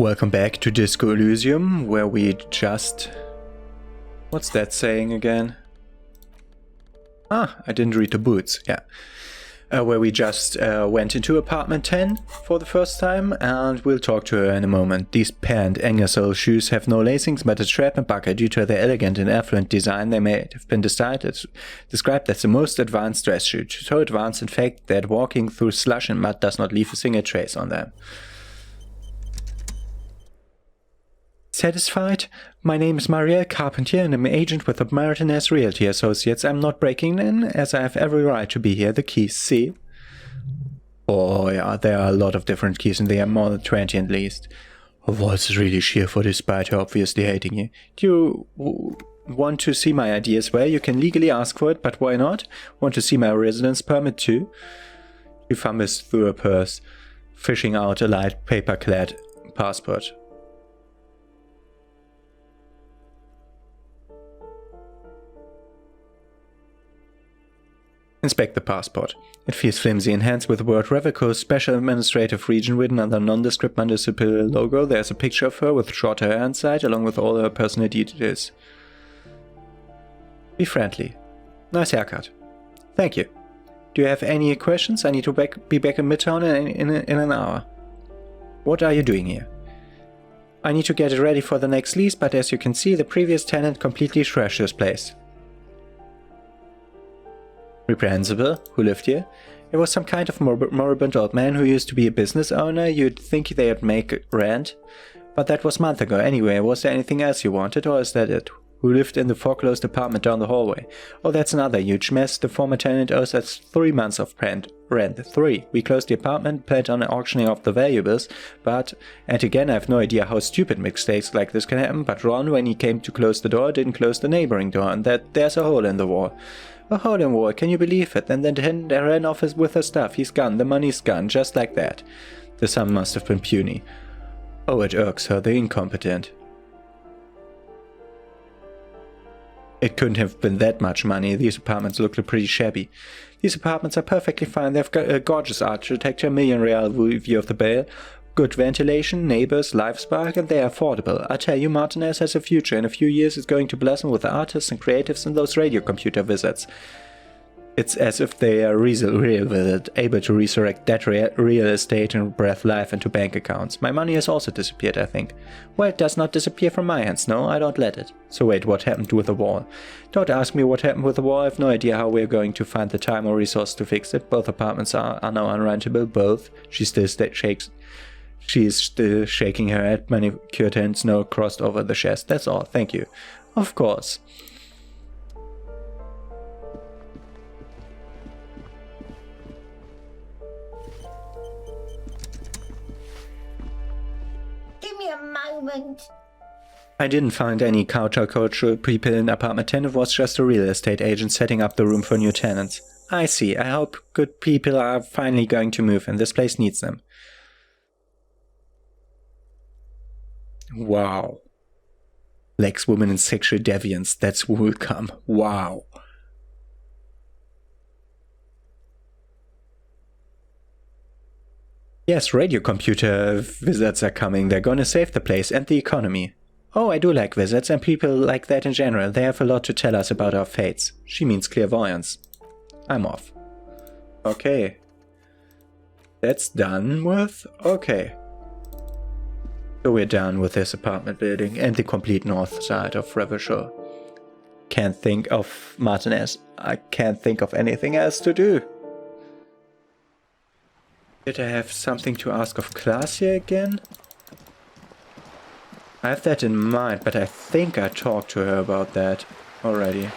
Welcome back to Disco Elysium, where we just... What's that saying again? Ah, I didn't read the boots, yeah. Where we just went into apartment 10 for the first time, and we'll talk to her in a moment. These pant Engersole shoes have no lacings but a strap and buckle. Due to their elegant and affluent design, they may have been described as the most advanced dress shoe. So advanced, in fact, that walking through slush and mud does not leave a single trace on them. Satisfied? My name is Marielle Carpentier and I'm an agent with the Martinez Realty Associates. I'm not breaking in, as I have every right to be here. The keys, see? Oh yeah, there are a lot of different keys and they are more than 20 at least. Her voice is really sheer for despite her obviously hating you. Do you want to see my ID as well? You can legally ask for it, but why not? Want to see my residence permit too? She fumbles through her purse, fishing out a light paper-clad passport. Inspect the passport. It feels flimsy in hands with the word Revico Special Administrative Region written under nondescript municipal logo. There's a picture of her with short hair inside, along with all her personal details. Be friendly. Nice haircut. Thank you. Do you have any questions? I need to be back in Midtown in an hour. What are you doing here? I need to get it ready for the next lease, but as you can see, the previous tenant completely trashed this place. Reprehensible, who lived here? It was some kind of moribund old man who used to be a business owner. You'd think they'd make rent. But that was months ago. Anyway, was there anything else you wanted, or is that it? Who lived in the foreclosed apartment down the hallway? Oh, that's another huge mess. The former tenant owes us 3 months of rent. 3. We closed the apartment, planned on auctioning off the valuables, but... And again, I have no idea how stupid mistakes like this can happen, but Ron, when he came to close the door, didn't close the neighboring door, and there's a hole in the wall. A hole in the wall, can you believe it? And then they ran off with her stuff. He's gone, the money's gone, just like that. The sum must have been puny. Oh, it irks her, the incompetent. It couldn't have been that much money. These apartments looked pretty shabby. These apartments are perfectly fine. They've got a gorgeous architecture, $1,000,000 view of the bay, good ventilation, neighbors, life spark, and they are affordable. I tell you, Martinez has a future. In a few years it's going to blossom with the artists and creatives and those radio computer visits. It's as if they are real with it, able to resurrect that real estate and breathe life into bank accounts. My money has also disappeared, I think. Well, it does not disappear from my hands, no, I don't let it. So wait, what happened with the wall? Don't ask me what happened with the wall, I have no idea how we're going to find the time or resource to fix it. Both apartments are now unrentable, both. She is still shaking her head, manicured hands, snow crossed over the chest. That's all, thank you. Of course. Give me a moment. I didn't find any countercultural people in apartment 10, it was just a real estate agent setting up the room for new tenants. I see, I hope good people are finally going to move and this place needs them. Wow. Lex woman and sexual deviance, that's welcome. Wow. Yes, radio computer visits are coming. They're gonna save the place and the economy. Oh, I do like visits and people like that in general. They have a lot to tell us about our fates. She means clairvoyance. I'm off. Okay. That's done with? Okay. So we're done with this apartment building and the complete north side of Revachol. Can't think of Martinez. I can't think of anything else to do. Did I have something to ask of Klaasje again? I have that in mind, but I think I talked to her about that already.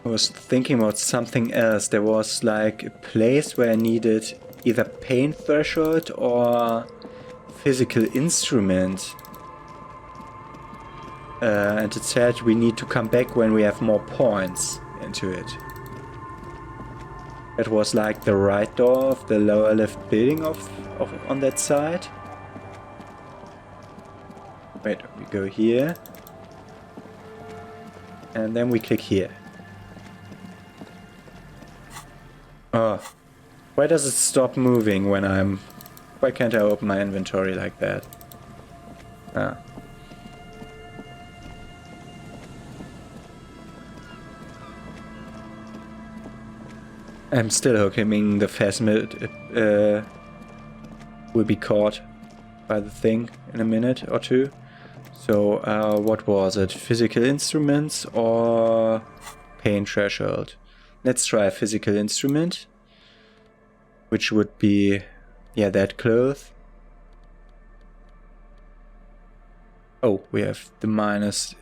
I was thinking about something else. There was like a place where I needed either pain threshold or physical instrument. And it said we need to come back when we have more points into it. It was like the right door of the lower left building on that side. Wait, we go here. And then we click here. Oh, why does it stop moving when I'm... Why can't I open my inventory like that? Ah. I'm still hoping the Phasmid will be caught by the thing in a minute or two. So, what was it? Physical instruments or pain threshold? Let's try a physical instrument, which would be, yeah, that cloth. Oh, we have the minus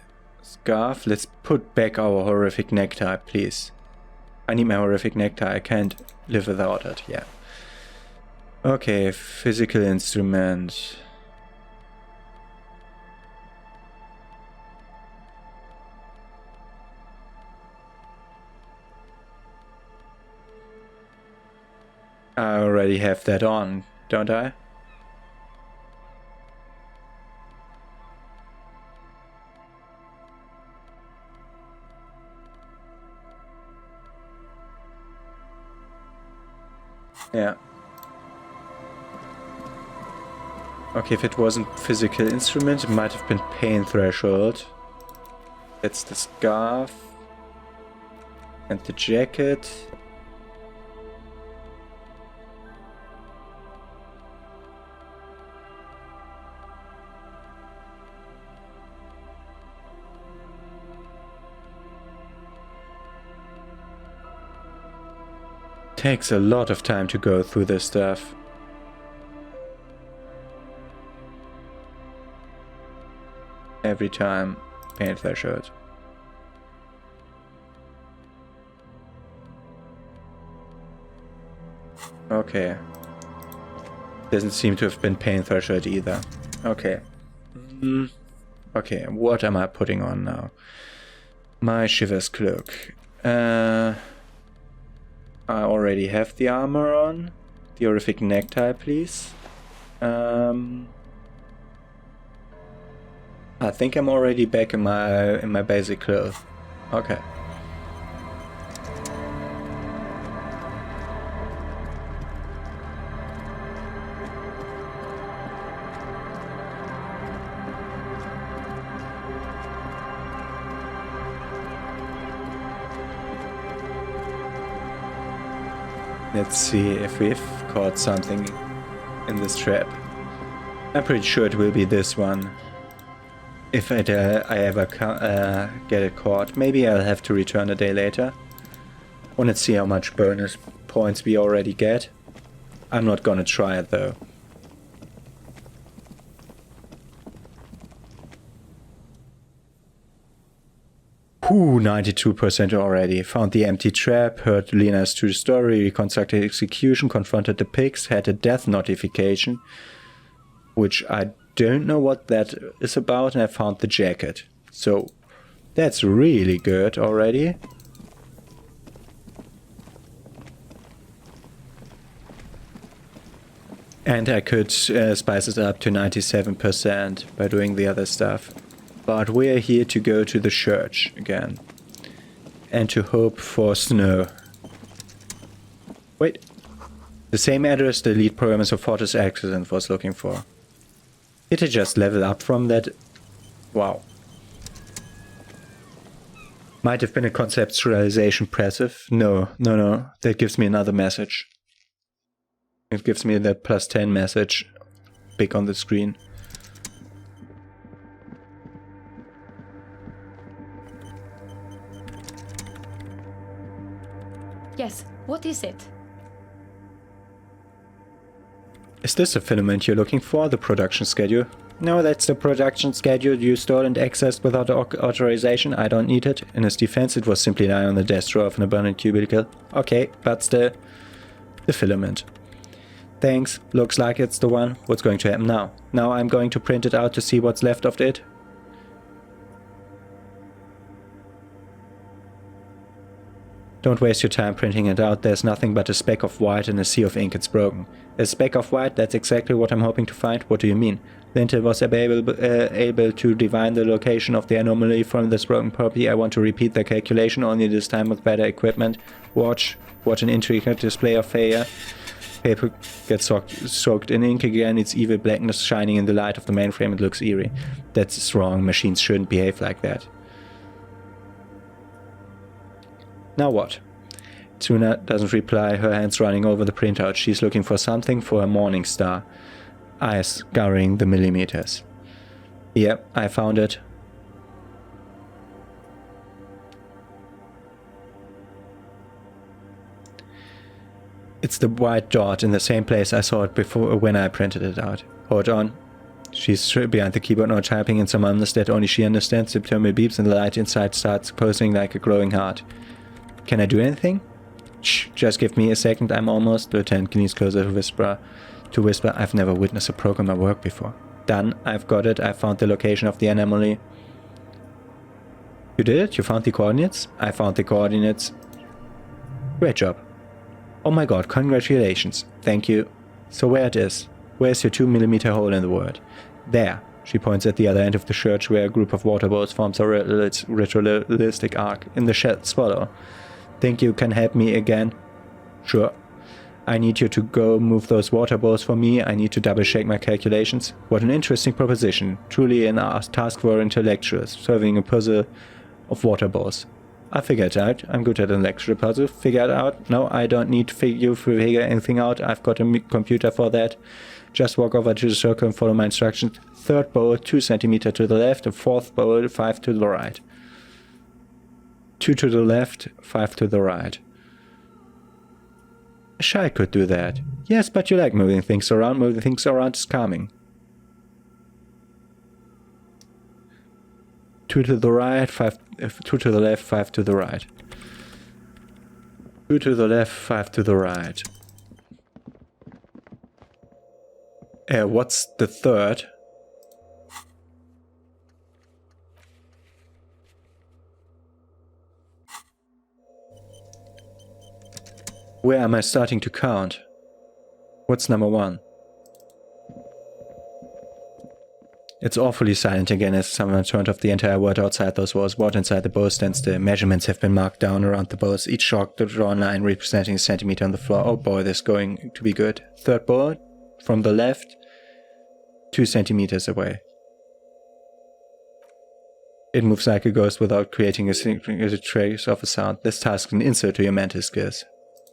scarf. Let's put back our horrific necktie, please. I need my horrific necktie. I can't live without it, yeah. Okay, physical instrument. I already have that on, don't I? Yeah. Okay, if it wasn't physical instrument, it might have been pain threshold. That's the scarf. And the jacket. Takes a lot of time to go through this stuff. Every time, pain threshold. Okay. Doesn't seem to have been pain threshold either. Okay. Okay, what am I putting on now? My Shiver's cloak. I already have the armor on. The horrific necktie, please. I think I'm already back in my basic clothes. Okay. Let's see if we've caught something in this trap. I'm pretty sure it will be this one. If I ever get it caught. Maybe I'll have to return a day later. Wanna see how much bonus points we already get. I'm not gonna try it though. Ooh, 92% already. Found the empty trap, heard Lena's true story, reconstructed execution, confronted the pigs, had a death notification, which I don't know what that is about, and I found the jacket. So, that's really good already. And I could spice it up to 97% by doing the other stuff. But we're here to go to the church again. And to hope for snow. Wait. The same address the lead programmer of Fortress Accident was looking for. Did I just level up from that? Wow. Might have been a conceptualization passive. No. That gives me another message. It gives me that +10 message. Big on the screen. Yes, what is it? Is this the filament you're looking for, the production schedule? No, that's the production schedule you stole and accessed without authorization. I don't need it. In his defense, it was simply lying on the desk drawer of an abandoned cubicle. Okay, but still. The filament. Thanks. Looks like it's the one. What's going to happen now? Now I'm going to print it out to see what's left of it. Don't waste your time printing it out. There's nothing but a speck of white and a sea of ink. It's broken. A speck of white? That's exactly what I'm hoping to find. What do you mean? Linton was able to divine the location of the anomaly from this broken property. I want to repeat the calculation, only this time with better equipment. Watch. What an intricate display of failure. Paper gets soaked in ink again, its evil blackness shining in the light of the mainframe. It looks eerie. That's wrong. Machines shouldn't behave like that. Now what? Tsuna doesn't reply, her hands running over the printout. She's looking for something, for a morning star. Eyes scouring the millimeters. Yep, I found it. It's the white dot in the same place I saw it before when I printed it out. Hold on. She's behind the keyboard now, typing in some numbers that only she understands. The terminal beeps and the light inside starts pulsing like a glowing heart. Can I do anything? Shh, just give me a second, I'm almost. Lieutenant leans closer to whisper, I've never witnessed a programmer work before. Done, I've got it, I found the location of the anomaly. You did it? You found the coordinates? I found the coordinates. Great job. Oh my god, congratulations. Thank you. So where it is? Where's your 2mm hole in the word? There. She points at the other end of the church where a group of water bowls forms a ritualistic arc. In the shed swallow. Think you can help me again? Sure. I need you to go move those water bowls for me. I need to double check my calculations. What an interesting proposition. Truly an task for intellectuals, solving a puzzle of water bowls. I figured it out. I'm good at intellectual puzzle. Figure it out? No, I don't need to figure anything out. I've got a computer for that. Just walk over to the circle and follow my instructions. Third bowl, 2 cm to the left, and fourth bowl, 5 to the right. 2 to the left, 5 to the right. A shy could do that. Yes, but you like moving things around. Moving things around is calming. 2 to the right, 2 to the left, 5 to the right. 2 to the left, 5 to the right. What's the third? Where am I starting to count? What's number 1? It's awfully silent again as someone turned off the entire world outside those walls. Water inside the bowl stands still. Measurements have been marked down around the bowls, each chalked drawn line representing a centimeter on the floor. Oh boy, this is going to be good. Third bowl, from the left, 2 centimeters away. It moves like a ghost without creating a trace of a sound. This task is an insult to your mental skills.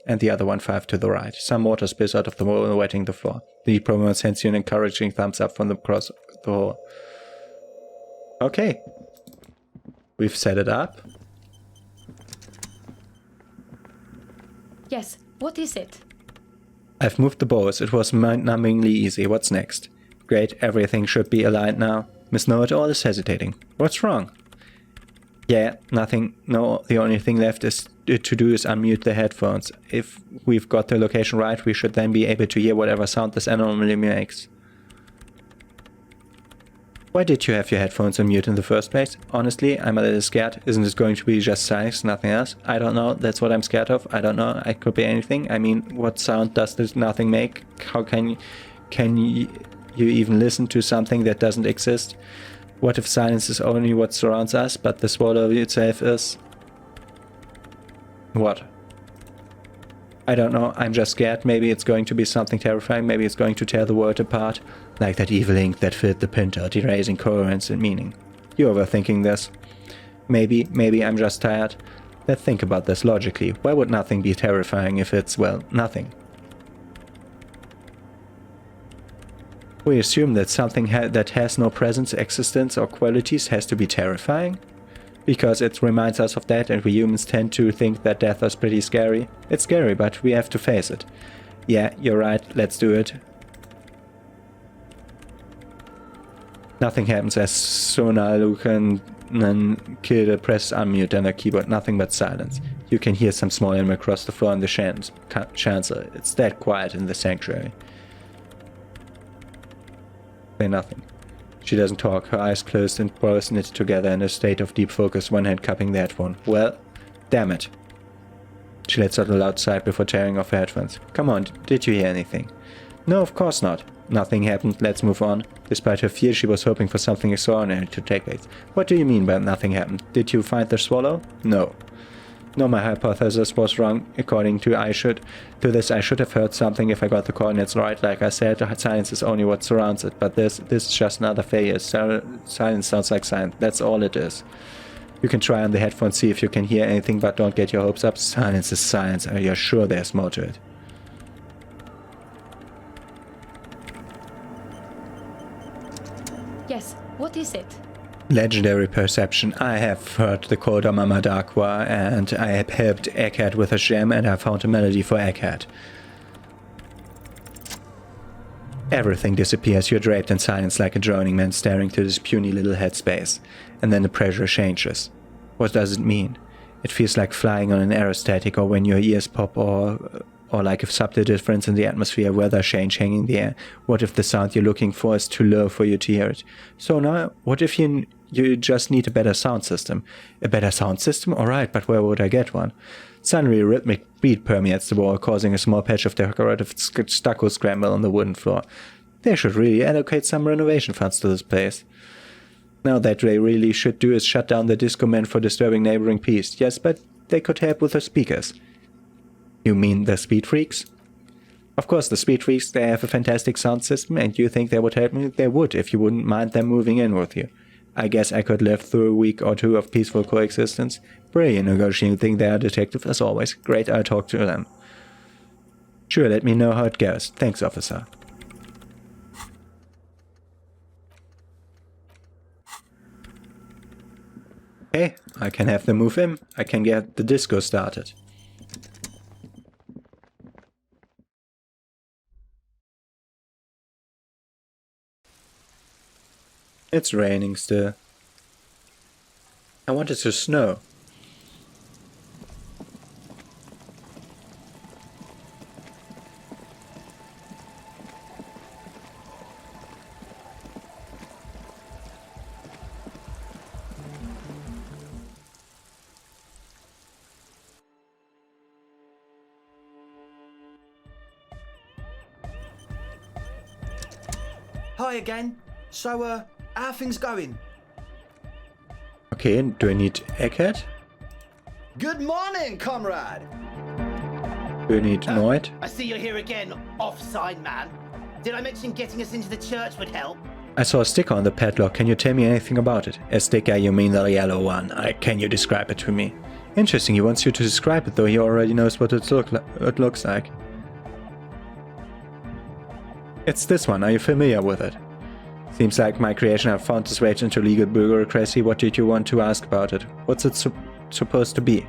And the other one 5 to the right. Some water spills out of the bowl, wetting the floor. The programmer sends you an encouraging thumbs up from across the hall. Okay. We've set it up. Yes, what is it? I've moved the bowls. It was mind-numbingly easy. What's next? Great, everything should be aligned now. Miss Know-It-All is hesitating. What's wrong? Yeah, nothing. No, the only thing left to do is unmute the headphones. If we've got the location right, we should then be able to hear whatever sound this anomaly makes. Why did you have your headphones on mute in the first place? Honestly, I'm a little scared. Isn't this going to be just silence, nothing else? I don't know. That's what I'm scared of. I don't know. It could be anything. I mean, what sound does this nothing make? How can you even listen to something that doesn't exist? What if silence is only what surrounds us, but the swallow itself is... What? I don't know, I'm just scared. Maybe it's going to be something terrifying. Maybe it's going to tear the world apart. Like that evil ink that filled the printout, erasing coherence and meaning. You're overthinking this. Maybe I'm just tired. Let's think about this logically. Why would nothing be terrifying if it's, well, nothing? We assume that something that has no presence, existence, or qualities has to be terrifying? Because it reminds us of that, and we humans tend to think that death is pretty scary. It's scary, but we have to face it. Yeah, you're right, let's do it. Nothing happens as Sona, Lucan, and Kilde press unmute on their keyboard. Nothing but silence. You can hear some small animal across the floor in the chancel. It's that quiet in the sanctuary. Say nothing. She doesn't talk. Her eyes closed and brows knitted together in a state of deep focus, one hand cupping the headphone. Well, damn it. She lets out a loud sigh before tearing off her headphones. Come on, did you hear anything? No, of course not. Nothing happened. Let's move on. Despite her fear, she was hoping for something extraordinary to take place. What do you mean by nothing happened? Did you find the swallow? No. No, my hypothesis was wrong. According to this, I should have heard something if I got the coordinates right. Like I said, science is only what surrounds it, but this is just another failure. Silence sounds like science. That's all it is. You can try on the headphones, see if you can hear anything, but don't get your hopes up. Silence is science. Are you sure there's more to it? Yes, what is it? Legendary perception. I have heard the Coda Mama Darkwa, and I have helped Egghead with a gem, and I found a melody for Egghead. Everything disappears. You're draped in silence like a droning man staring to this puny little headspace. And then the pressure changes. What does it mean? It feels like flying on an aerostatic, or when your ears pop, or like a subtle difference in the atmosphere, weather change hanging in the air. What if the sound you're looking for is too low for you to hear it? So now, what if you just need a better sound system? A better sound system? Alright, but where would I get one? Suddenly a rhythmic beat permeates the wall, causing a small patch of decorative stucco scramble on the wooden floor. They should really allocate some renovation funds to this place. Now that they really should do is shut down the disco men for disturbing neighboring peace. Yes, but they could help with the speakers. You mean the Speed Freaks? Of course, the Speed Freaks, they have a fantastic sound system, and you think they would help me? They would, if you wouldn't mind them moving in with you. I guess I could live through a week or two of peaceful coexistence. Brilliant negotiating there, detective, as always. Great, I'll talk to them. Sure, let me know how it goes. Thanks, officer. Hey, I can have them move in. I can get the disco started. It's raining still. I want it to snow. Hi again. So, how are things going? Okay, do I need Egghead? Good morning, comrade. Do I need Noid? I see you're here again, offside man. Did I mention getting us into the church would help? I saw a sticker on the padlock. Can you tell me anything about it? A sticker, you mean the yellow one. Can you describe it to me? Interesting, he wants you to describe it, though he already knows what it looks like. It's this one. Are you familiar with it? Seems like my creation have found its way into legal bureaucracy. What did you want to ask about it? What's it supposed to be?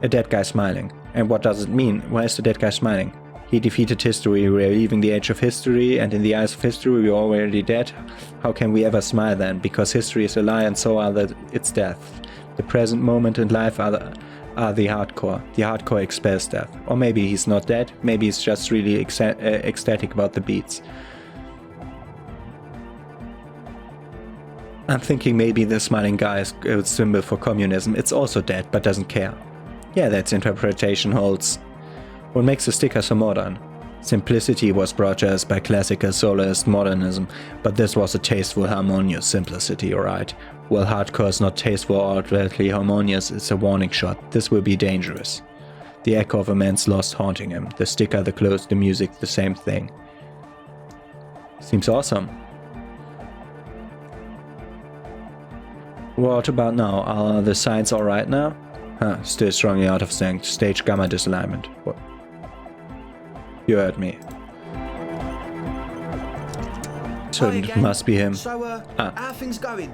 A dead guy smiling. And what does it mean? Why is the dead guy smiling? He defeated history. We're leaving the age of history, and in the eyes of history we're already dead. How can we ever smile then? Because history is a lie, and so are its death. The present moment in life are the hardcore. The hardcore expels death. Or maybe he's not dead. Maybe he's just really ecstatic about the beats. I'm thinking maybe the smiling guy is a symbol for communism. It's also dead, but doesn't care. Yeah, that interpretation holds. What makes the sticker so modern? Simplicity was brought to us by classical soloist modernism, but this was a tasteful, harmonious simplicity, alright? Well, hardcore is not tasteful or outwardly harmonious, it's a warning shot. This will be dangerous. The echo of a man's lost haunting him. The sticker, the clothes, the music, the same thing. Seems awesome. What about now? Are the signs alright now? Huh, still strongly out of sync. Stage gamma disalignment. What? You heard me. So it must be him. So, how are things going?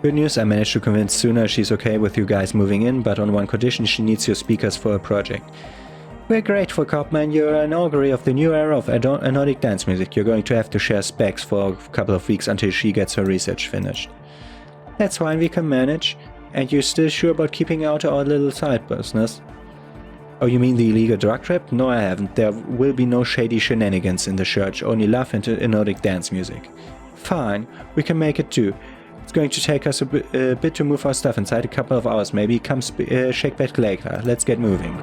Good news, I managed to convince Suna she's okay with you guys moving in, but on one condition: she needs your speakers for a project. We're grateful, Copman. You're an augury of the new era of anodic dance music. You're going to have to share specs for a couple of weeks until she gets her research finished. That's fine, we can manage. And you're still sure about keeping out our little side business? Oh, you mean the illegal drug trap? No, I haven't. There will be no shady shenanigans in the church, only love and anodic dance music. Fine, we can make it too. It's going to take us a bit to move our stuff inside, a couple of hours maybe. Come shake back later. Let's get moving.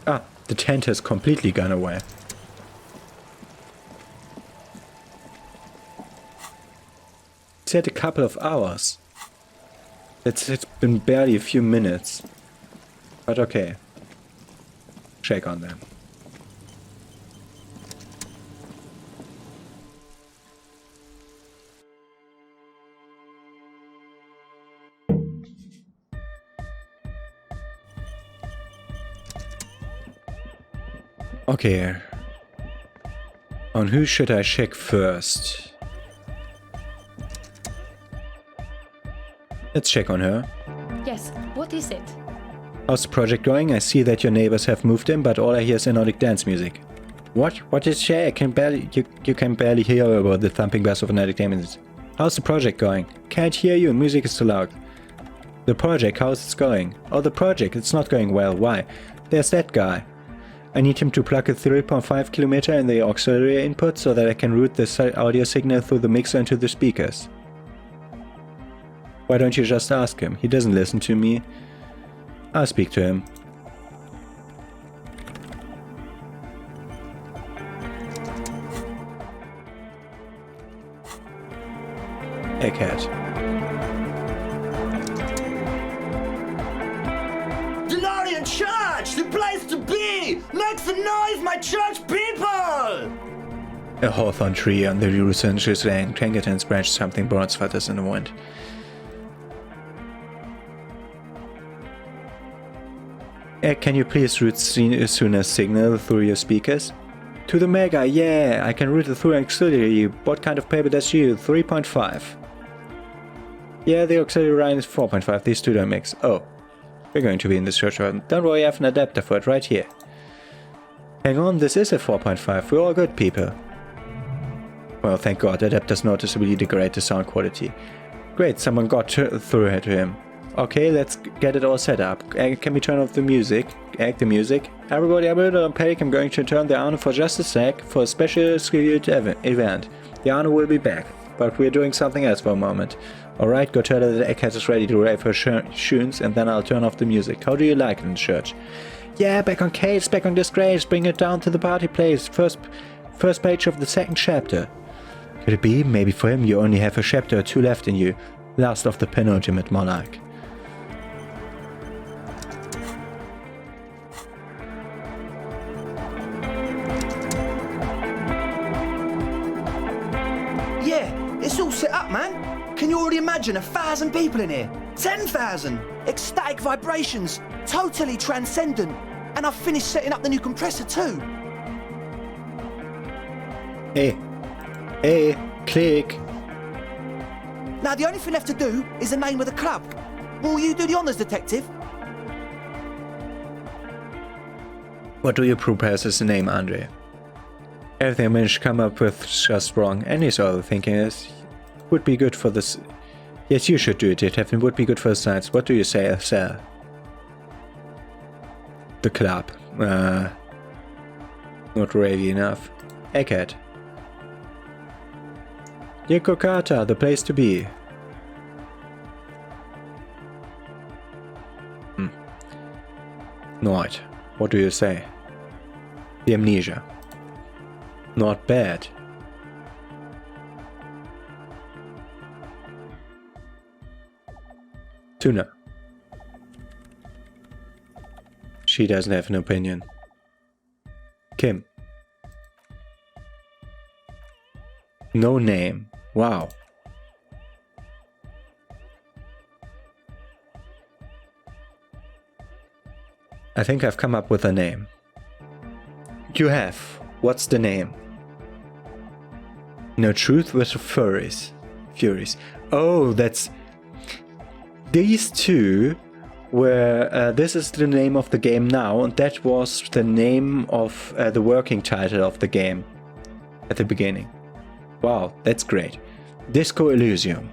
Ah, the tent has completely gone away. It's had a couple of hours. It's been barely a few minutes. But okay. Check on them. Okay. On who should I check first? Let's check on her. Yes, what is it? How's the project going? I see that your neighbors have moved in, but all I hear is anodic dance music. What? What is she? I can barely... You can barely hear about the thumping bass of anodic dance music. How's the project going? Can't hear you, music is too loud. The project, how's it going? Oh, the project, it's not going well. Why? There's that guy. I need him to plug a 3.5 kilometer in the auxiliary input so that I can route the audio signal through the mixer into the speakers. Why don't you just ask him? He doesn't listen to me. I'll speak to him. Egghead. Delorian Church! The place to be! Make some noise, my church people! A hawthorn tree on the Jerusalem and Crankerton's branch something broad flutters in the wind. Can you please route sooner signal through your speakers? To the Mega, yeah! I can route it through auxiliary. What kind of paper does she use? 3.5. Yeah, the auxiliary line is 4.5. These two don't mix. Oh. We're going to be in this church. Don't worry, I have an adapter for it right here. Hang on, this is a 4.5. We're all good people. Well, thank God, adapters noticeably degrade the sound quality. Great, someone got through to him. Okay, let's get it all set up. Can we turn off the music? The music. Everybody, don't panic. I'm going to turn the Arno for just a sec for a special scheduled event. The Arno will be back, but we're doing something else for a moment. Alright, go tell her that Egghead is ready to rave her tunes, and then I'll turn off the music. How do you like it in church? Yeah, back on case, back on disgrace, bring it down to the party place. First page of the second chapter. Could it be? Maybe for him you only have a chapter or two left in you. Last of the penultimate monarch. Yeah, it's all set up, man. Can you already imagine 1,000 people in here? 10,000! Ecstatic vibrations, totally transcendent. And I've finished setting up the new compressor too. Hey, click. Now the only thing left to do is the name of the club. Will you do the honours, detective? What do you propose as the name, Andre? Everything I managed to come up with is just wrong. Any sort of thinking is... would be good for this... Yes, you should do it, detective. Would be good for the science. What do you say, sir? The club. Not ravey enough. Egghead. Yekokata, the place to be. Not. What do you say? The amnesia. Not bad. Tuna. She doesn't have an opinion. Kim. No name. Wow. I think I've come up with a name. You have. What's the name? No truth with furies. Oh, that's... These two were... this is the name of the game now, and that was the name of the working title of the game at the beginning. Wow, that's great. Disco Elysium.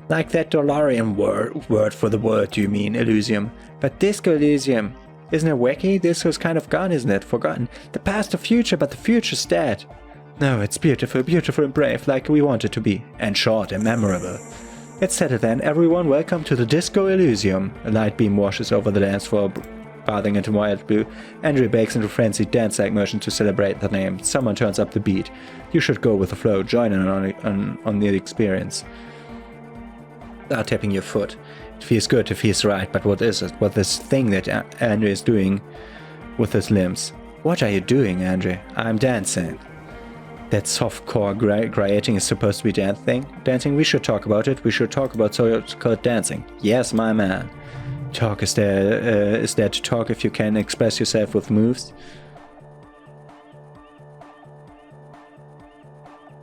Like that DeLorean word for the word, you mean, Elysium. But Disco Elysium, isn't it wacky? Disco's kind of gone, isn't it? Forgotten. The past, the future, but the future's dead. No, it's beautiful, beautiful and brave, like we want it to be. And short and memorable. It's settled then, everyone, welcome to the Disco Elysium. A light beam washes over the dance floor, bathing into wild blue. Andrew bakes into frenzied dance-like motion to celebrate the name. Someone turns up the beat. You should go with the flow, join in on the experience. Start tapping your foot. It feels good, it feels right, but what is it? What this thing that Andrew is doing with his limbs? What are you doing, Andrew? I'm dancing. That softcore grieting is supposed to be dancing? We should talk about it. We should talk about so-called dancing. Yes, my man. Talk is there to talk if you can express yourself with moves?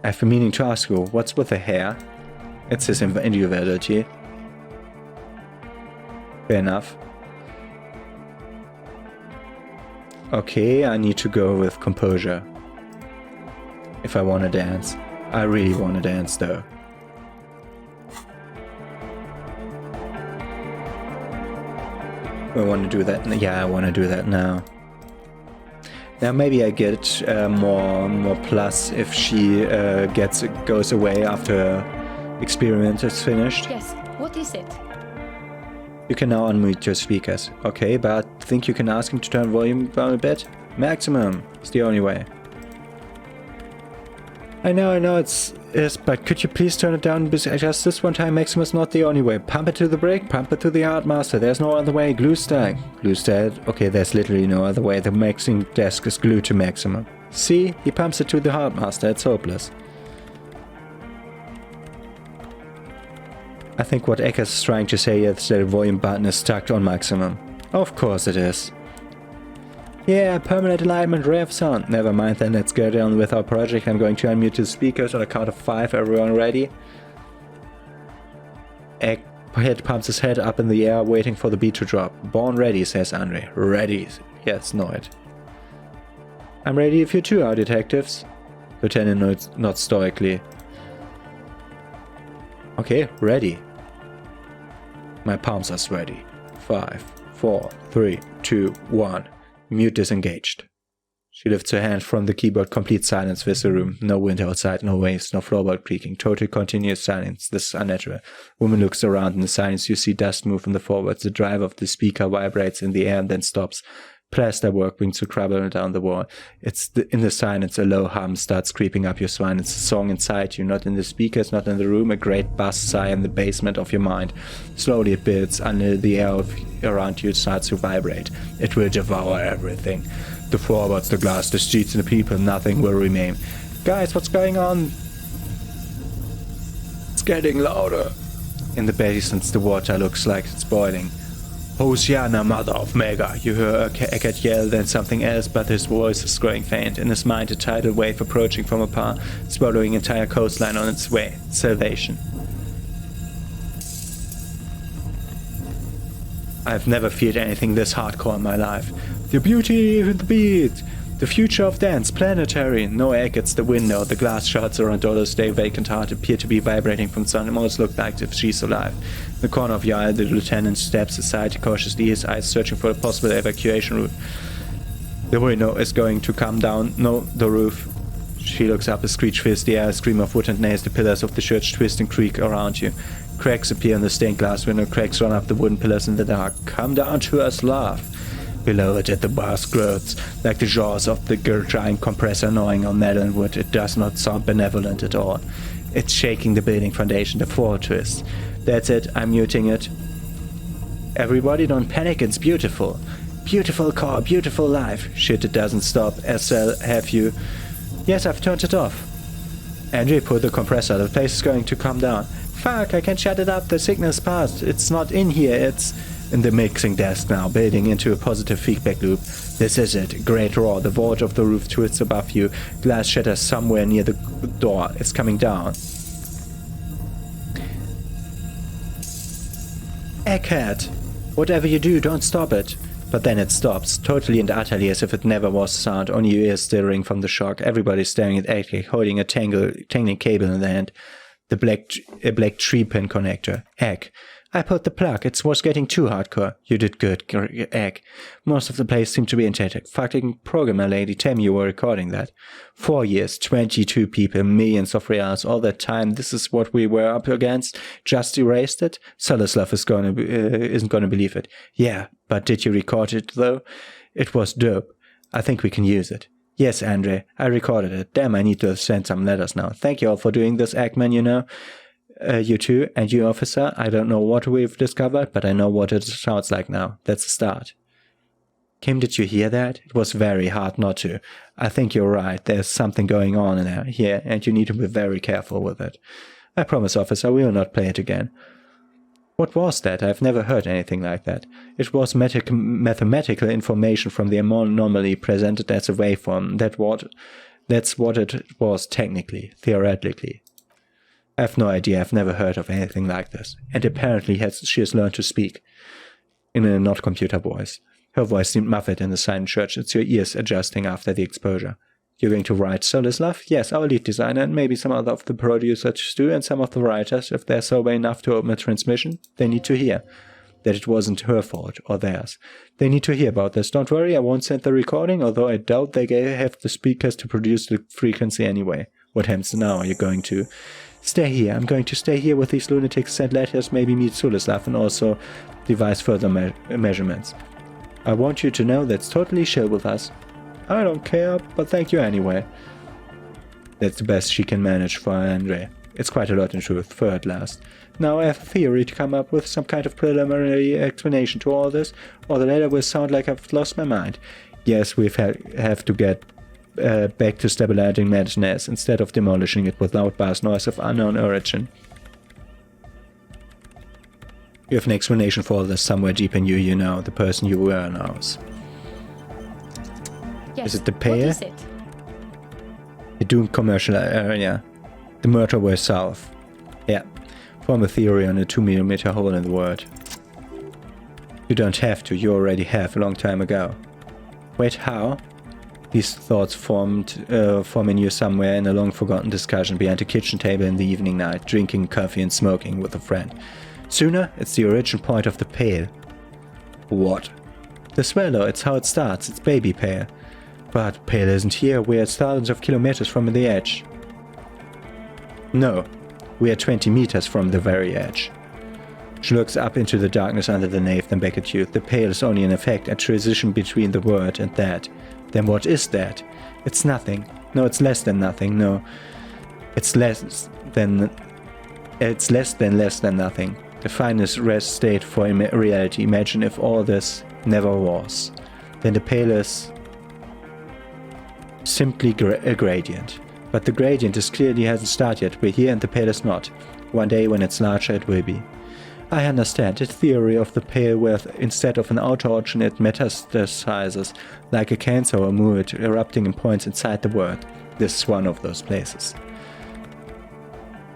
I've been meaning to ask you, what's with the hair? It's his individuality. Fair enough. Okay, I need to go with composure. If I want to dance. I really want to dance though. I want to do that. Yeah, I want to do that now. Now maybe I get more plus if she goes away after experiment is finished. Yes, what is it? You can now unmute your speakers. Okay, but think you can ask him to turn volume down a bit? Maximum is the only way. I know it's but could you please turn it down just this one time? Maximum is not the only way. Pump it to the brake, pump it to the art master. There's no other way. Glue style. Glue style. Okay, there's literally no other way. The mixing desk is glued to maximum. See? He pumps it to the art master. It's hopeless. I think what Eckers is trying to say is that the volume button is stuck on maximum. Of course it is. Yeah, permanent alignment, rev sound. Never mind then, let's get on with our project. I'm going to unmute the speakers on a count of 5. Everyone ready? Egghead pumps his head up in the air, waiting for the beat to drop. Born ready, says Andre. Ready. Yes, know it. I'm ready if you two are, detectives. Lieutenant nods, not stoically. Okay, ready. My palms are sweaty. 5, 4, 3, 2, 1. Mute disengaged. She lifts her hand from the keyboard. Complete silence fills the room. No wind outside, no waves, no floorboard creaking. Total continuous silence. This is unnatural. Woman looks around. In the silence you see dust move in the forwards. The drive of the speaker vibrates in the air and then stops. Plaster work brings a crumble down the wall. In the silence, a low hum starts creeping up your spine. It's a song inside you, not in the speakers, not in the room. A great bass sigh in the basement of your mind. Slowly it builds until the air around you starts to vibrate. It will devour everything. The floorboards, the glass, the streets and the people, nothing will remain. Guys, what's going on? It's getting louder. In the basement, the water looks like it's boiling. Hosiana, mother of Mega, you hear Eckert yell, then something else, but his voice is growing faint. In his mind, a tidal wave approaching from afar, swallowing entire coastline on its way. Salvation. I've never felt anything this hardcore in my life. The beauty of the beat! The future of dance, planetary. No Eckert's the window. The glass shards around Dodo's stay vacant heart appear to be vibrating from the sun. It almost looked like if she's alive. In the corner of the aisle, the lieutenant steps aside cautiously, his eyes searching for a possible evacuation route. The window is going to come down. No, the roof. She looks up, a screech fills the air, a scream of wood and nails. The pillars of the church twist and creak around you. Cracks appear in the stained glass window. Cracks run up the wooden pillars in the dark. Come down to us, love. Below it, the bars growls, like the jaws of the giant compressor gnawing on metal and wood. It does not sound benevolent at all. It's shaking the building foundation, the floor twists. That's it, I'm muting it. Everybody don't panic, it's beautiful. Beautiful car, beautiful life. Shit, it doesn't stop. Estelle, have you... Yes, I've turned it off. Andre, pull the compressor, the place is going to come down. Fuck, I can shut it up, the signal's passed. It's not in here, it's... in the mixing desk now, building into a positive feedback loop. This is it. Great roar. The vault of the roof twists above you. Glass shatters somewhere near the door. It's coming down. Egghead! Whatever you do, don't stop it. But then it stops, totally and utterly as if it never was a sound, only your ears stirring from the shock. Everybody's staring at Egg, holding a tangling cable in their hand. A black tree pin connector. Egg. I pulled the plug. It was getting too hardcore. You did good, Egg. Most of the place seemed to be intact. Fucking programmer lady, tell me you were recording that. 4 years, 22 people, millions of reals, all that time. This is what we were up against. Just erased it? Solislav isn't gonna believe it. Yeah, but did you record it though? It was dope. I think we can use it. Yes, Andre, I recorded it. Damn, I need to send some letters now. Thank you all for doing this, Eggman, you know. You too, and you, officer. I don't know what we've discovered, but I know what it sounds like now. That's a start. Kim, did you hear that? It was very hard not to. I think you're right. There's something going on in there here, and you need to be very careful with it. I promise, officer, we will not play it again. What was that? I've never heard anything like that. It was mathematical information from the anomaly presented as a waveform. That's what it was technically, theoretically. I have no idea. I've never heard of anything like this. And apparently she has learned to speak in a not-computer voice. Her voice seemed muffled in the silent church. It's your ears adjusting after the exposure. You're going to write Solislav? Yes, our lead designer, and maybe some other of the producers too, and some of the writers, if they're sober enough to open a transmission. They need to hear that it wasn't her fault or theirs. They need to hear about this. Don't worry, I won't send the recording, although I doubt they have the speakers to produce the frequency anyway. What happens now? Are you going to... Stay here. I'm going to stay here with these lunatics, send letters, maybe meet Solislav, and also devise further measurements. I want you to know that's totally chill with us. I don't care, but thank you anyway. That's the best she can manage for Andre. It's quite a lot in truth, for at last. Now I have a theory to come up with some kind of preliminary explanation to all this, or the letter will sound like I've lost my mind. Yes, we have to get back to stabilizing madness instead of demolishing it with loud bass noise of unknown origin. You have an explanation for all this somewhere deep in you, you know. The person you were knows. Yes. Is it the pair? What is it? The doomed commercial area. The motorway south. Yeah. Form a theory on a 2mm hole in the world. You don't have to, you already have a long time ago. Wait, how? These thoughts form in you somewhere in a long-forgotten discussion behind a kitchen table in the evening night, drinking coffee and smoking with a friend. Sooner, it's the origin point of the pale. What? The swallow, it's how it starts, it's baby pale. But pale isn't here, we're thousands of kilometers from the edge. No, we are 20 meters from the very edge. She looks up into the darkness under the nave, then back at you. The pale is only an effect, a transition between the word and that. Then what is that? It's nothing. No, it's less than nothing. No, it's less than nothing. The finest rest state for reality. Imagine if all this never was. Then the pale is simply a gradient. But the gradient is clearly hasn't started yet. We're here and the pale is not. One day when it's larger it will be. I understand. It's theory of the pale where instead of an outer origin it metastasizes, like a cancer or mood erupting in points inside the world. This is one of those places.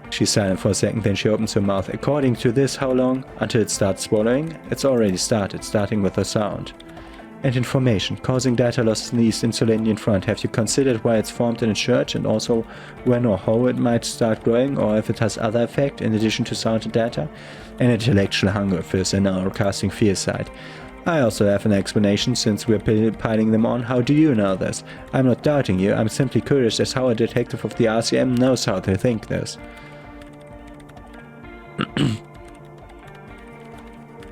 She's silent for a second, then she opens her mouth. According to this, how long? Until it starts swallowing? It's already started, starting with a sound. And information, causing data loss in the East Insulindian front. Have you considered why it's formed in a church and also when or how it might start growing, or if it has other effect in addition to sound and data? An intellectual hunger fills in our casting fear side. I also have an explanation since we're piling them on. How do you know this? I'm not doubting you, I'm simply curious as how a detective of the RCM knows how to think this.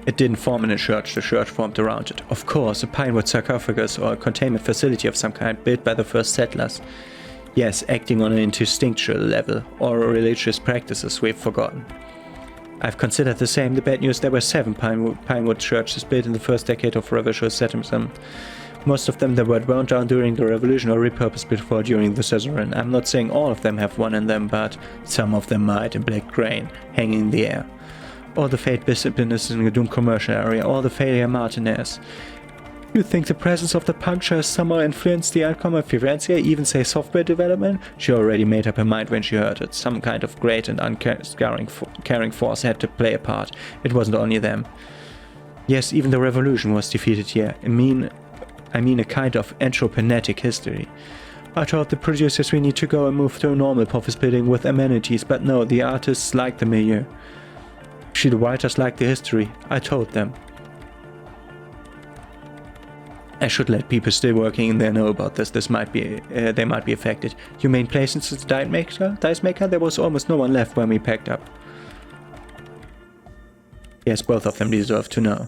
It didn't form in a church, the church formed around it. Of course, a pinewood sarcophagus or a containment facility of some kind built by the first settlers. Yes, acting on an instinctual level, or religious practices we've forgotten. I've considered the same. The bad news, there were 7 pinewood churches built in the first decade of revolutionary settlement. Most of them that were burned down during the revolution or repurposed before during the Suzerain. I'm not saying all of them have one in them, but some of them might, in black grain, hanging in the air. All the failed businesses in the doomed commercial area, all the failure Martinez. You think the presence of the puncture has somehow influenced the outcome of Firenze, even say software development? She already made up her mind when she heard it. Some kind of great and uncaring force had to play a part. It wasn't only them. Yes, even the revolution was defeated here. I mean a kind of anthroponetic history. I told the producers we need to go and move to a normal office building with amenities, but no, the artists like the milieu. The writers like the history. I told them. I should let people still working in there know about this. They might be affected. You main places as the dice maker? There was almost no one left when we packed up. Yes, both of them deserve to know.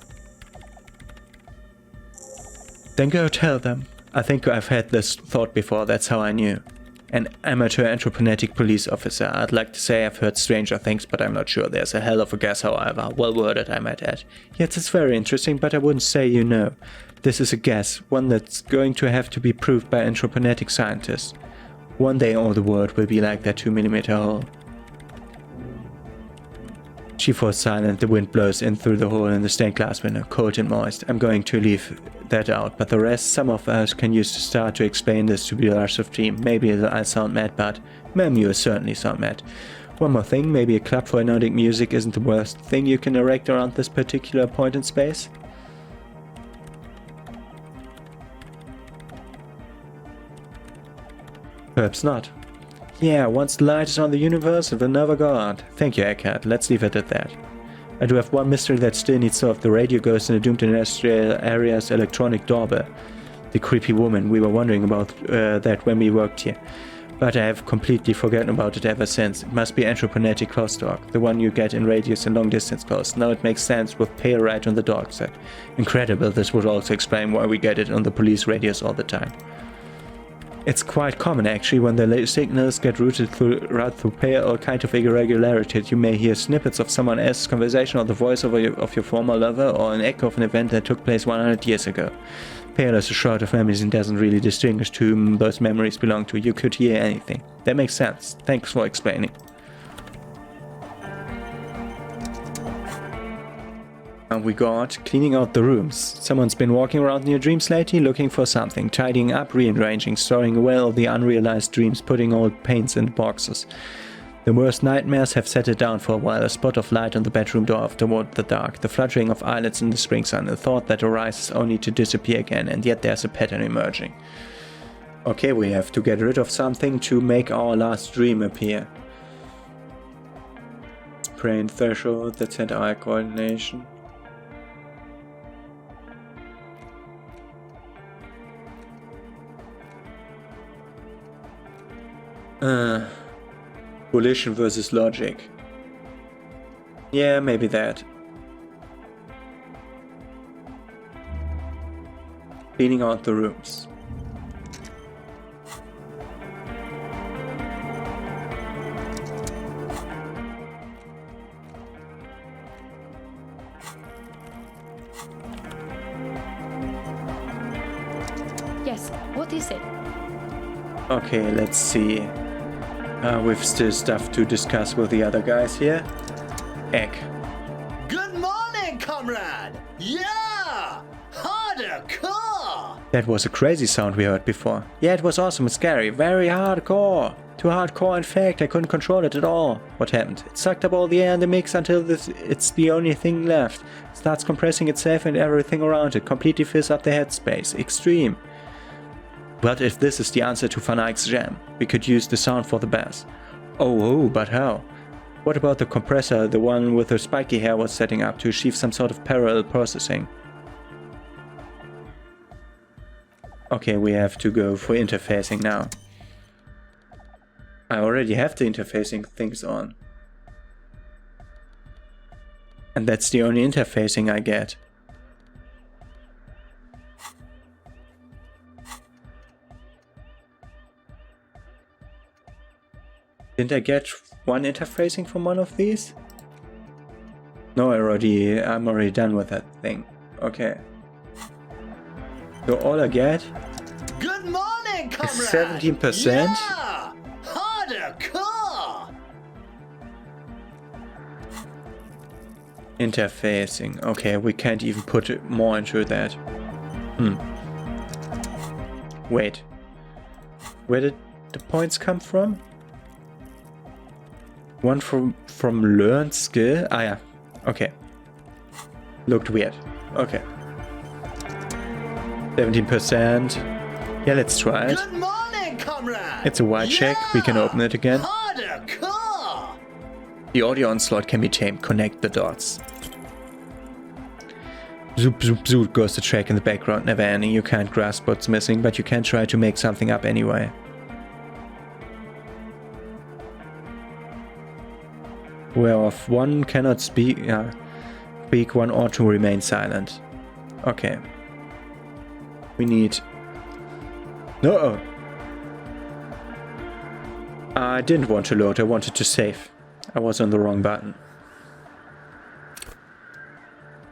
Then go tell them. I think I've had this thought before, that's how I knew. An amateur anthroponetic police officer. I'd like to say I've heard stranger things, but I'm not sure. There's a hell of a guess, however. Well worded, I might add. Yes, it's very interesting, but I wouldn't say you know. This is a guess, one that's going to have to be proved by anthroponetic scientists. One day all the world will be like that 2mm hole. She falls silent, the wind blows in through the hole in the stained glass window, cold and moist. I'm going to leave that out, but the rest, some of us can use the start to explain this to the large of team. Maybe I sound mad, but you certainly sound mad. One more thing, maybe a club for Nordic music isn't the worst thing you can erect around this particular point in space? Perhaps not. Yeah, once the light is on the universe, it will never go out. Thank you, Eckhart. Let's leave it at that. I do have one mystery that still needs solved. The radio ghost in the doomed industrial area's electronic doorbell. The creepy woman. We were wondering about that when we worked here. But I have completely forgotten about it ever since. It must be anthroponetic crosstalk, the one you get in radius and long distance calls. Now it makes sense with pale right on the dark side. Incredible, this would also explain why we get it on the police radios all the time. It's quite common actually when the signals get routed through pale or kind of irregularity. You may hear snippets of someone else's conversation or the voice of your former lover or an echo of an event that took place 100 years ago. Pale is a shroud of memories and doesn't really distinguish to whom those memories belong to. You could hear anything. That makes sense. Thanks for explaining. And we got cleaning out the rooms. Someone's been walking around in your dreams lately looking for something, tidying up, rearranging, storing away all the unrealized dreams, putting old paints in boxes. The worst nightmares have settled down for a while, a spot of light on the bedroom door toward the dark, the fluttering of eyelids in the spring sun, a thought that arises only to disappear again, and yet there's a pattern emerging. Okay, we have to get rid of something to make our last dream appear. Brain threshold, that's hand-eye coordination. Volition versus logic. Yeah, maybe that. Cleaning out the rooms. Yes, what is it? Okay, let's see. We've still stuff to discuss with the other guys here. Egg. Good morning, comrade! Yeah! Hardcore! That was a crazy sound we heard before. Yeah, it was awesome and scary. Very hardcore. Too hardcore, in fact. I couldn't control it at all. What happened? It sucked up all the air in the mix until it's the only thing left. It starts compressing itself and everything around it. Completely fills up the headspace. Extreme. But if this is the answer to Van Eyck's jam, we could use the sound for the bass. Oh, but how? What about the compressor the one with the spiky hair was setting up to achieve some sort of parallel processing? Okay, we have to go for interfacing now. I already have the interfacing things on. And that's the only interfacing I get. Didn't I get one interfacing from one of these? No, I'm already done with that thing. Okay. So all I get Good morning, comrade! is 17%. Yeah! Hardcore! Interfacing. Okay, we can't even put more into that. Wait. Where did the points come from? One from learned skill? Ah, yeah. Okay. Looked weird. Okay. 17%. Yeah, let's try it. Good morning, comrade. It's a white check. We can open it again. Harder car. The audio onslaught can be tamed. Connect the dots. Zoop, zoop, zoop goes the track in the background, never ending. You can't grasp what's missing, but you can try to make something up anyway. Whereof one cannot speak, one ought to remain silent. Okay. We need... No! I didn't want to load, I wanted to save. I was on the wrong button.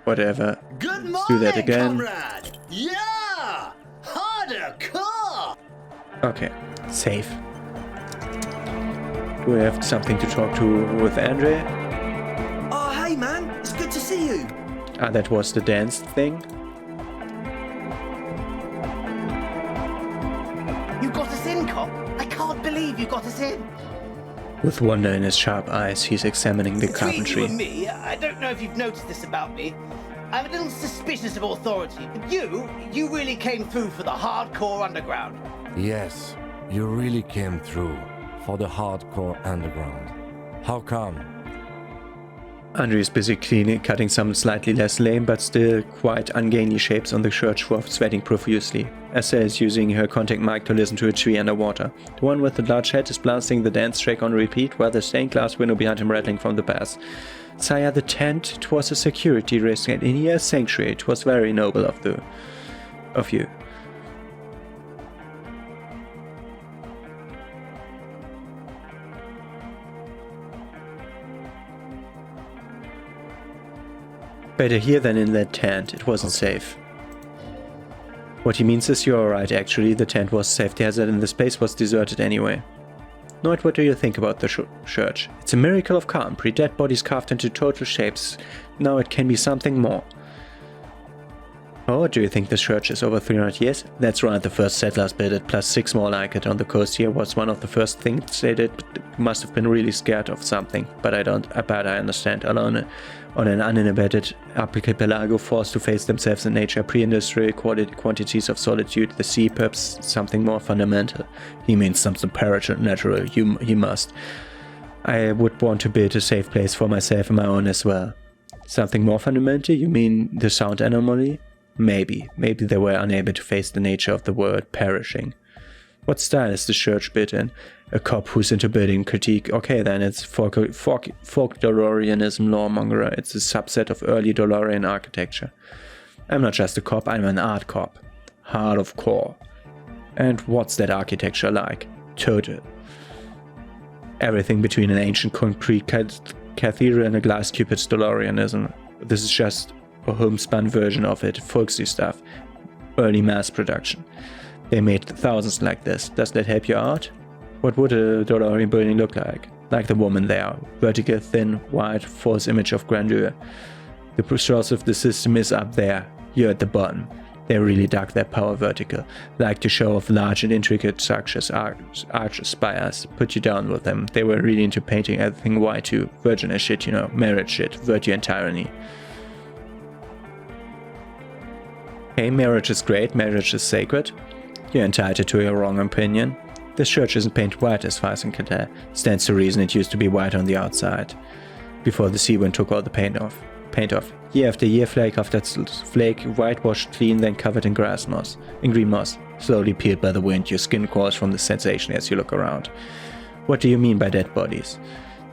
Whatever. Good morning, Let's do that again. comrade. Yeah! Harder car. Okay, save. Do we have something to talk to with Andre? Oh, hey, man. It's good to see you. Ah, that was the dance thing. You got us in, cop. I can't believe you got us in. With wonder in his sharp eyes, he's examining the Between you carpentry. and me, I don't know if you've noticed this about me. I'm a little suspicious of authority, but you really came through for the hardcore underground. Yes, you really came through for the hardcore underground. How come? Andre is busy cutting some slightly less lame but still quite ungainly shapes on the church floor, sweating profusely. Esther is using her contact mic to listen to a tree underwater. The one with the large head is blasting the dance track on repeat, while the stained glass window behind him rattling from the bass. Sire, the tent, 'twas a security risk, and in here a sanctuary. 'Twas very noble of you. Better here than in that tent. It wasn't safe. What he means is you're alright, actually. The tent was safety hazard and the space was deserted anyway. Noit, what do you think about the church? It's a miracle of calm. Pre-dead bodies carved into total shapes. Now it can be something more. Oh, do you think this church is over 300 years? That's right, the first settlers built it, plus 6 more like it on the coast here was one of the first things they did. Must have been really scared of something, but I understand. Alone on an uninhabited archipelago forced to face themselves in nature, pre-industrial quantities of solitude, the sea, perhaps something more fundamental. He means something supernatural, he must. I would want to build a safe place for myself and my own as well. Something more fundamental? You mean the sound anomaly? Maybe they were unable to face the nature of the world perishing. What style is the church built in? A cop who's into building critique. Okay, then it's folk Dolorianism lawmonger. It's a subset of early Dolorian architecture. I'm not just a cop, I'm an art cop. Hard of core. And what's that architecture like? Total. Everything between an ancient concrete cathedral and a glass cupid's Dolorianism. This is just a homespun version of it, folksy stuff, early mass production. They made thousands like this. Does that help you out? What would a Dolorian building look like? Like the woman there, vertical, thin, white, false image of grandeur. The source of the system is up there, you're at the bottom. They really dug their power vertical, like to show off large and intricate structures, arch spires, put you down with them. They were really into painting everything white too, virgin as shit, marriage shit, virtue and tyranny. Hey, marriage is great, marriage is sacred. You're entitled to your wrong opinion. This church isn't painted white as far as I can tell. Stands to reason it used to be white on the outside. Before the sea wind took all the paint off. Year after year, flake after flake, whitewashed clean, then covered in green moss. Slowly peeled by the wind, your skin crawls from the sensation as you look around. What do you mean by dead bodies?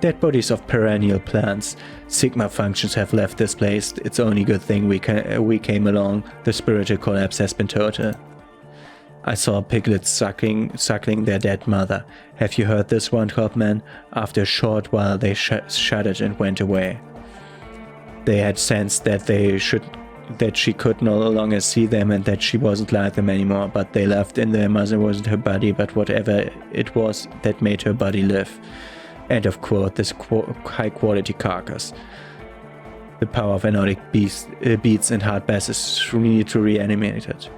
Dead bodies of perennial plants. Sigma functions have left this place. It's only good thing we came along. The spiritual collapse has been total. I saw piglets suckling their dead mother. Have you heard this one, Copman? After a short while they shuddered and went away. They had sensed that she could no longer see them and that she wasn't like them anymore, but they left and their mother wasn't her body, but whatever it was that made her body live. End of quote, this high quality carcass. The power of anodic beats and hard basses need to reanimate it.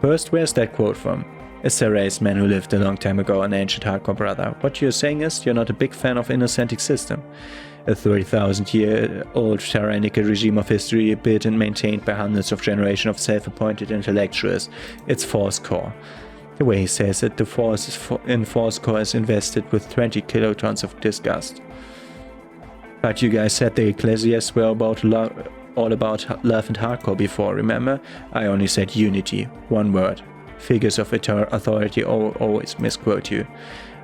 First, where's that quote from? A Saraced man who lived a long time ago, an ancient hardcore brother. What you're saying is you're not a big fan of Innocentic system. A 30,000-year-old tyrannical regime of history built and maintained by hundreds of generations of self-appointed intellectuals. It's Force Core. The way he says it, the force in Force Core is invested with 20 kilotons of disgust. But you guys said the Ecclesiasts were all about love and hardcore before, remember? I only said unity, one word. Figures of authority always misquote you.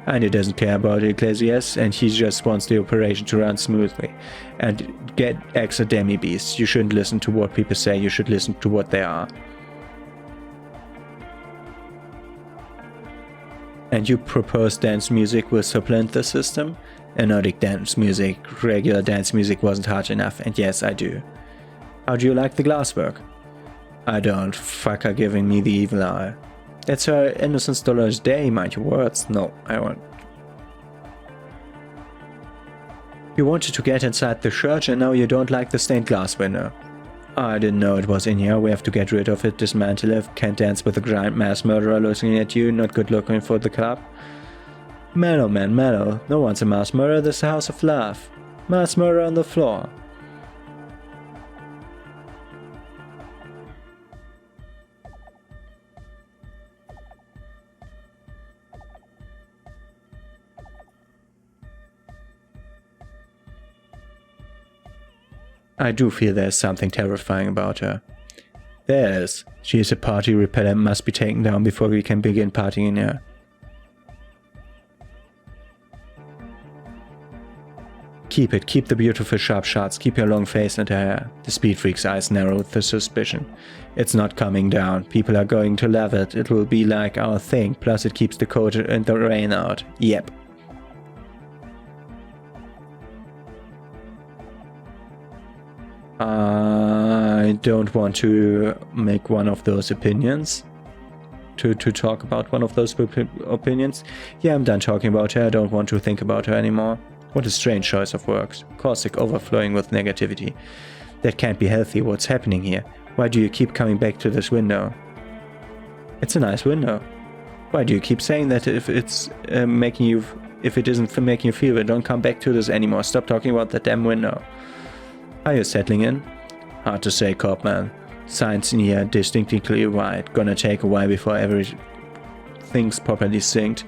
And he doesn't care about the Ecclesiasts, and he just wants the operation to run smoothly. And get extra demi-beasts. You shouldn't listen to what people say, you should listen to what they are. And you propose dance music will supplant the system? Anodic dance music, regular dance music wasn't hard enough, and yes, I do. How do you like the glasswork? I don't. Fuck her giving me the evil eye. It's her innocence dollar's day, mind your words. No, I won't. You wanted to get inside the church and now you don't like the stained glass window. I didn't know it was in here. We have to get rid of it, dismantle it. Can't dance with a giant mass murderer looking at you. Not good looking for the club. Mellow, man, mellow. No one's a mass murderer. This is a house of love. Mass murderer on the floor. I do feel there's something terrifying about her. There is. She is a party repellent, must be taken down before we can begin partying in her. Keep it, keep the beautiful sharp shots, keep your long face and her hair. The speed freak's eyes narrow with the suspicion. It's not coming down, people are going to love it, it will be like our thing, plus it keeps the cold and the rain out. Yep. I don't want to make one of those opinions. To talk about one of those opinions. Yeah, I'm done talking about her, I don't want to think about her anymore. What a strange choice of words. Caustic overflowing with negativity. That can't be healthy, what's happening here? Why do you keep coming back to this window? It's a nice window. Why do you keep saying that if it isn't making you feel it, don't come back to this anymore. Stop talking about that damn window. Are you settling in? Hard to say, Copman. Signs in here distinctly white. Gonna take a while before everything's properly synced.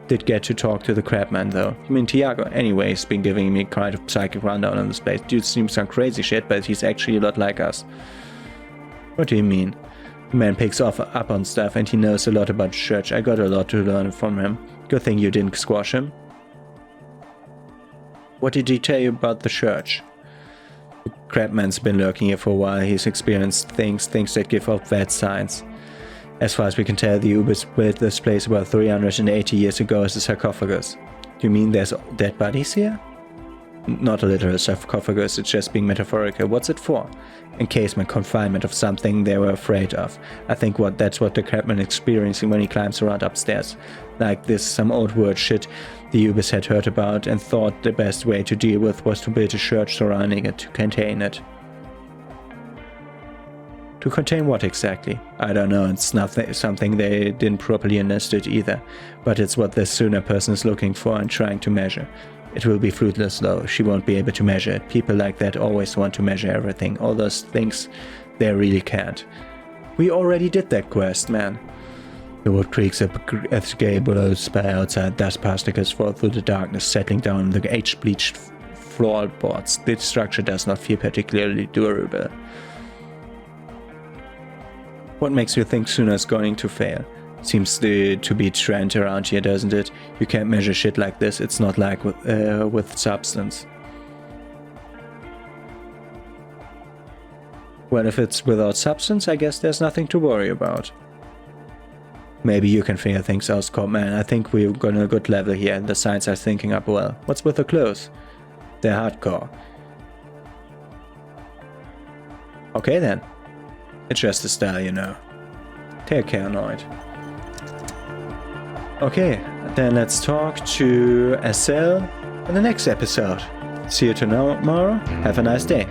Did get to talk to the crabman though. You mean Tiago? Anyway, he's been giving me kind of psychic rundown on this place. Dude seems some crazy shit, but he's actually a lot like us. What do you mean? The man picks up on stuff and he knows a lot about church. I got a lot to learn from him. Good thing you didn't squash him. What did he tell you about the church? The crabman's been lurking here for a while. He's experienced things that give off bad signs. As far as we can tell, the Ubers built this place about 380 years ago as a sarcophagus. Do you mean there's dead bodies here? Not a literal sarcophagus, it's just being metaphorical. What's it for? Encasement, confinement of something they were afraid of. I think that's what the crabman is experiencing when he climbs around upstairs. Like this, some old word shit the Ubers had heard about and thought the best way to deal with was to build a church surrounding it to contain it. To contain what exactly? I don't know, it's not something they didn't properly understood either, but it's what this Suna person is looking for and trying to measure. It will be fruitless though, she won't be able to measure it. People like that always want to measure everything, all those things they really can't. We already did that quest, man. The wood creaks as the gay billows spray outside, dust particles fall through the darkness, settling down on the age-bleached floorboards. The structure does not feel particularly durable. What makes you think Suna's going to fail? Seems to be a trend around here, doesn't it? You can't measure shit like this, it's not like with substance. Well, if it's without substance, I guess there's nothing to worry about. Maybe you can figure things out, Scott, man. I think we've got a good level here, and the signs are syncing up well. What's with the clothes? They're hardcore. Okay then. It's just a style, you know. Take care, Noid. Okay, then let's talk to Estelle in the next episode. See you tomorrow. Have a nice day.